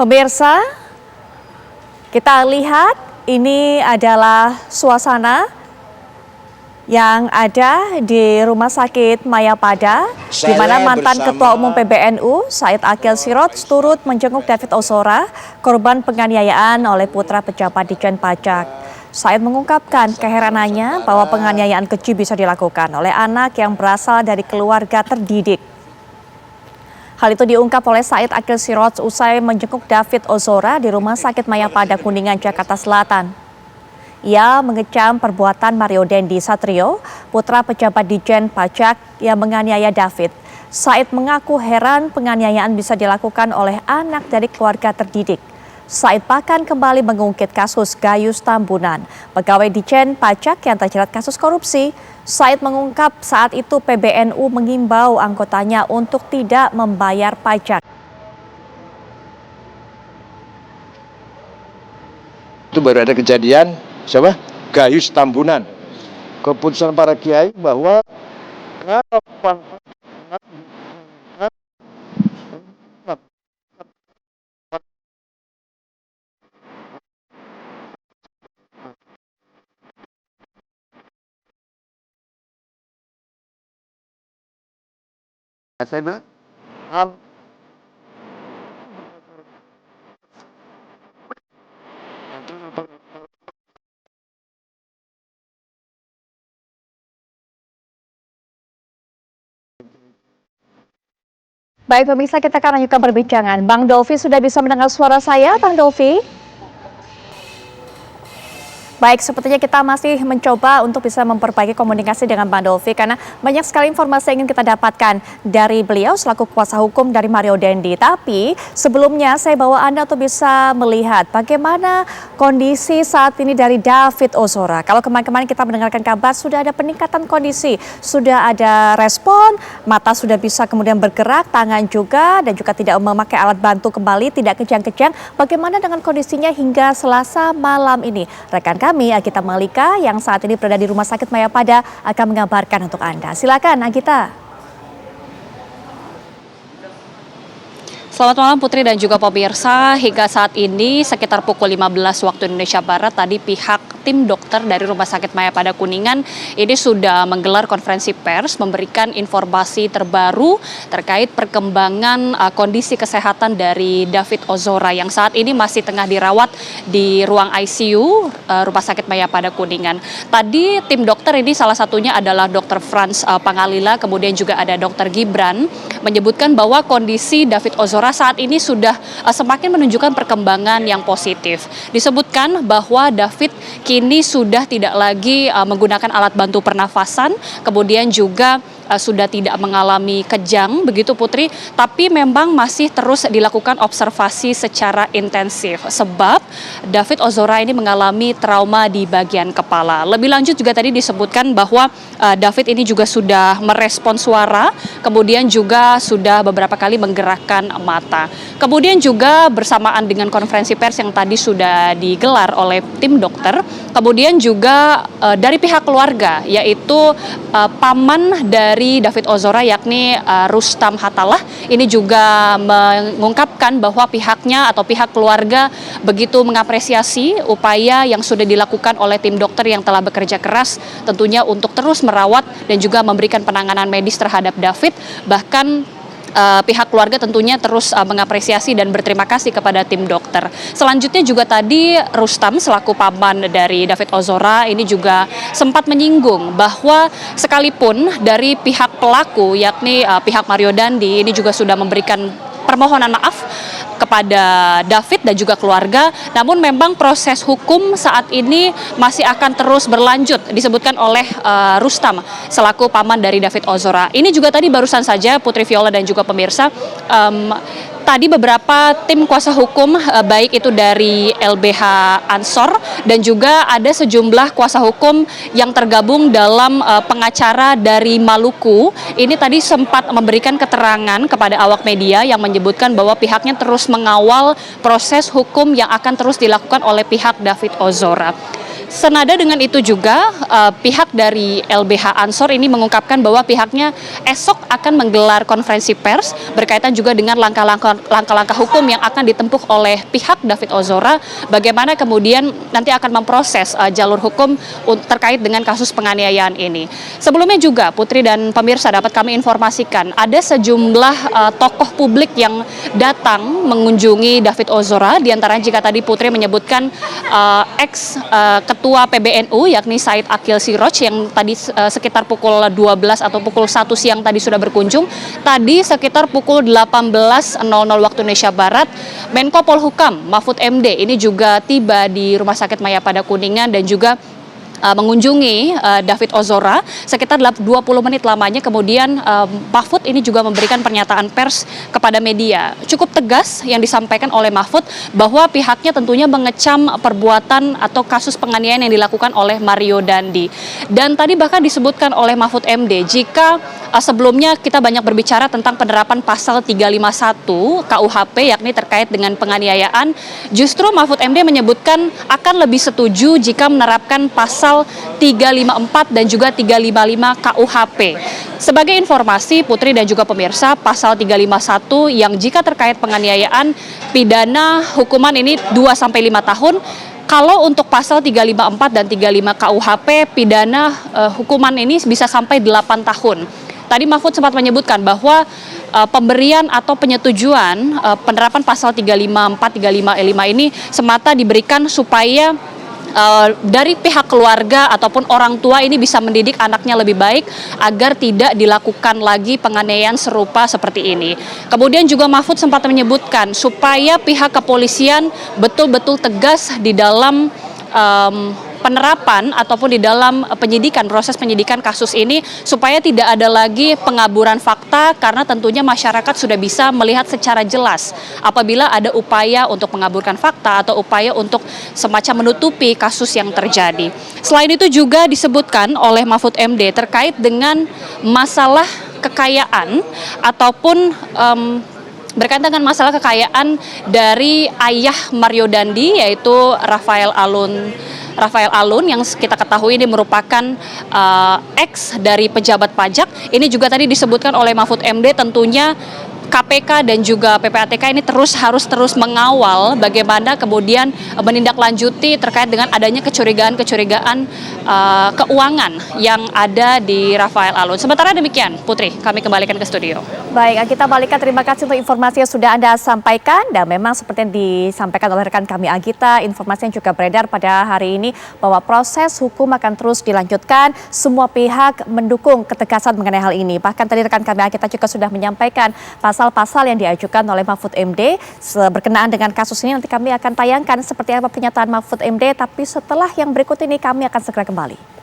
Pemirsa, kita lihat ini adalah suasana yang ada di Rumah Sakit Mayapada, di mana mantan Ketua Umum PBNU Said Akil Sirot turut menjenguk David Ozora, korban penganiayaan oleh putra pejabat Ditjen Pajak. Said mengungkapkan keheranannya bahwa penganiayaan keji bisa dilakukan oleh anak yang berasal dari keluarga terdidik. Hal itu diungkap oleh Said Akil Sirot usai menjenguk David Ozora di Rumah Sakit Mayapada Kuningan, Jakarta Selatan. Ia mengecam perbuatan Mario Dendi Satrio, putra pejabat Ditjen Pajak yang menganiaya David. Said mengaku heran penganiayaan bisa dilakukan oleh anak dari keluarga terdidik. Said bahkan kembali mengungkit kasus Gayus Tambunan, pegawai Ditjen Pajak yang terjerat kasus korupsi. Said mengungkap saat itu PBNU mengimbau anggotanya untuk tidak membayar pajak. Itu baru ada kejadian siapa? Gayus Tambunan. Keputusan para kiai bahwa saya Baik pemirsa, kita akan lanjutkan perbincangan. Bang Dolfi sudah bisa mendengar suara saya, Bang Dolfi? Baik, sepertinya kita masih mencoba untuk bisa memperbaiki komunikasi dengan Bang Dolfi karena banyak sekali informasi yang ingin kita dapatkan dari beliau selaku kuasa hukum dari Mario Dendi. Tapi sebelumnya saya bawa Anda untuk bisa melihat bagaimana kondisi saat ini dari David Ozora. Kalau kemarin-kemarin kita mendengarkan kabar sudah ada peningkatan kondisi, sudah ada respon, mata sudah bisa kemudian bergerak, tangan juga, dan juga tidak memakai alat bantu kembali, tidak kejang-kejang. Bagaimana dengan kondisinya hingga Selasa malam ini? Rekan kami, Agita Malika, yang saat ini berada di Rumah Sakit Mayapada akan mengabarkan untuk Anda. Silakan, Agita. Selamat malam Putri dan juga pemirsa. Hingga saat ini sekitar pukul 15 waktu Indonesia Barat tadi pihak tim dokter dari Rumah Sakit Mayapada Kuningan ini sudah menggelar konferensi pers memberikan informasi terbaru terkait perkembangan kondisi kesehatan dari David Ozora yang saat ini masih tengah dirawat di ruang ICU Rumah Sakit Mayapada Kuningan. Tadi tim dokter ini salah satunya adalah Dr. Frans Pangalila, kemudian juga ada Dr. Gibran, menyebutkan bahwa kondisi David Ozora saat ini sudah semakin menunjukkan perkembangan yang positif. Disebutkan bahwa David kini sudah tidak lagi menggunakan alat bantu pernafasan, kemudian juga sudah tidak mengalami kejang, begitu Putri, tapi memang masih terus dilakukan observasi secara intensif sebab David Ozora ini mengalami trauma di bagian kepala. Lebih lanjut juga tadi disebutkan bahwa David ini juga sudah merespon suara, kemudian juga sudah beberapa kali menggerakkan mata. Kemudian juga bersamaan dengan konferensi pers yang tadi sudah digelar oleh tim dokter, kemudian juga dari pihak keluarga, yaitu paman dari David Ozora yakni Rustam Hatalah ini juga mengungkapkan bahwa pihaknya atau pihak keluarga begitu mengapresiasi upaya yang sudah dilakukan oleh tim dokter yang telah bekerja keras tentunya untuk terus merawat dan juga memberikan penanganan medis terhadap David. Bahkan pihak keluarga tentunya terus mengapresiasi dan berterima kasih kepada tim dokter. Selanjutnya juga tadi Rustam selaku paman dari David Ozora ini juga sempat menyinggung bahwa sekalipun dari pihak pelaku yakni pihak Mario Dendi ini juga sudah memberikan permohonan maaf kepada David dan juga keluarga, namun memang proses hukum saat ini masih akan terus berlanjut, disebutkan oleh Rustam selaku paman dari David Ozora. Ini juga tadi barusan saja Putri Viola dan juga pemirsa, tadi beberapa tim kuasa hukum baik itu dari LBH Ansor dan juga ada sejumlah kuasa hukum yang tergabung dalam pengacara dari Maluku ini tadi sempat memberikan keterangan kepada awak media yang menyebutkan bahwa pihaknya terus mengawal proses hukum yang akan terus dilakukan oleh pihak David Ozora. Senada dengan itu juga pihak dari LBH Ansor ini mengungkapkan bahwa pihaknya esok akan menggelar konferensi pers berkaitan juga dengan langkah-langkah hukum yang akan ditempuh oleh pihak David Ozora, bagaimana kemudian nanti akan memproses jalur hukum terkait dengan kasus penganiayaan ini. Sebelumnya juga Putri dan pemirsa dapat kami informasikan ada sejumlah tokoh publik yang datang mengunjungi David Ozora, diantaranya jika tadi Putri menyebutkan Ketua PBNU yakni Said Akil Siroj yang tadi sekitar pukul 12 atau pukul 1 siang tadi sudah berkunjung. Tadi sekitar pukul 18.00 waktu Indonesia Barat, Menko Polhukam Mahfud MD ini juga tiba di Rumah Sakit Mayapada Kuningan dan juga mengunjungi David Ozora sekitar 20 menit lamanya. Kemudian Mahfud ini juga memberikan pernyataan pers kepada media. Cukup tegas yang disampaikan oleh Mahfud bahwa pihaknya tentunya mengecam perbuatan atau kasus penganiayaan yang dilakukan oleh Mario Dandi. Dan tadi bahkan disebutkan oleh Mahfud MD jika sebelumnya kita banyak berbicara tentang penerapan pasal 351 KUHP yakni terkait dengan penganiayaan, justru Mahfud MD menyebutkan akan lebih setuju jika menerapkan pasal 354 dan juga 355 KUHP. Sebagai informasi Putri dan juga pemirsa, pasal 351 yang jika terkait penganiayaan pidana hukuman ini 2-5 tahun. Kalau untuk pasal 354 dan 35 KUHP pidana hukuman ini bisa sampai 8 tahun. Tadi Mahfud sempat menyebutkan bahwa pemberian atau penyetujuan penerapan pasal 354, 355 ini semata diberikan supaya dari pihak keluarga ataupun orang tua ini bisa mendidik anaknya lebih baik agar tidak dilakukan lagi penganiayaan serupa seperti ini. Kemudian juga Mahfud sempat menyebutkan supaya pihak kepolisian betul-betul tegas di dalam penerapan ataupun di dalam proses penyidikan kasus ini supaya tidak ada lagi pengaburan fakta, karena tentunya masyarakat sudah bisa melihat secara jelas apabila ada upaya untuk mengaburkan fakta atau upaya untuk semacam menutupi kasus yang terjadi. Selain itu juga disebutkan oleh Mahfud MD terkait dengan masalah kekayaan ataupun berkaitan dengan masalah kekayaan dari ayah Mario Dandi yaitu Rafael Alun yang kita ketahui ini merupakan ex dari pejabat pajak. Ini juga tadi disebutkan oleh Mahfud MD tentunya KPK dan juga PPATK ini harus terus mengawal bagaimana kemudian menindaklanjuti terkait dengan adanya kecurigaan keuangan yang ada di Rafael Alun. Sementara demikian, Putri, kami kembalikan ke studio. Baik, kita balikan. Terima kasih untuk informasi yang sudah Anda sampaikan. Dan memang seperti yang disampaikan oleh rekan kami Agita, informasi yang juga beredar pada hari ini bahwa proses hukum akan terus dilanjutkan. Semua pihak mendukung ketegasan mengenai hal ini. Bahkan tadi rekan kami Agita juga sudah menyampaikan pasal-pasal yang diajukan oleh Mahfud MD berkenaan dengan kasus ini. Nanti kami akan tayangkan seperti apa pernyataan Mahfud MD. Tapi setelah yang berikut ini kami akan segera kembali.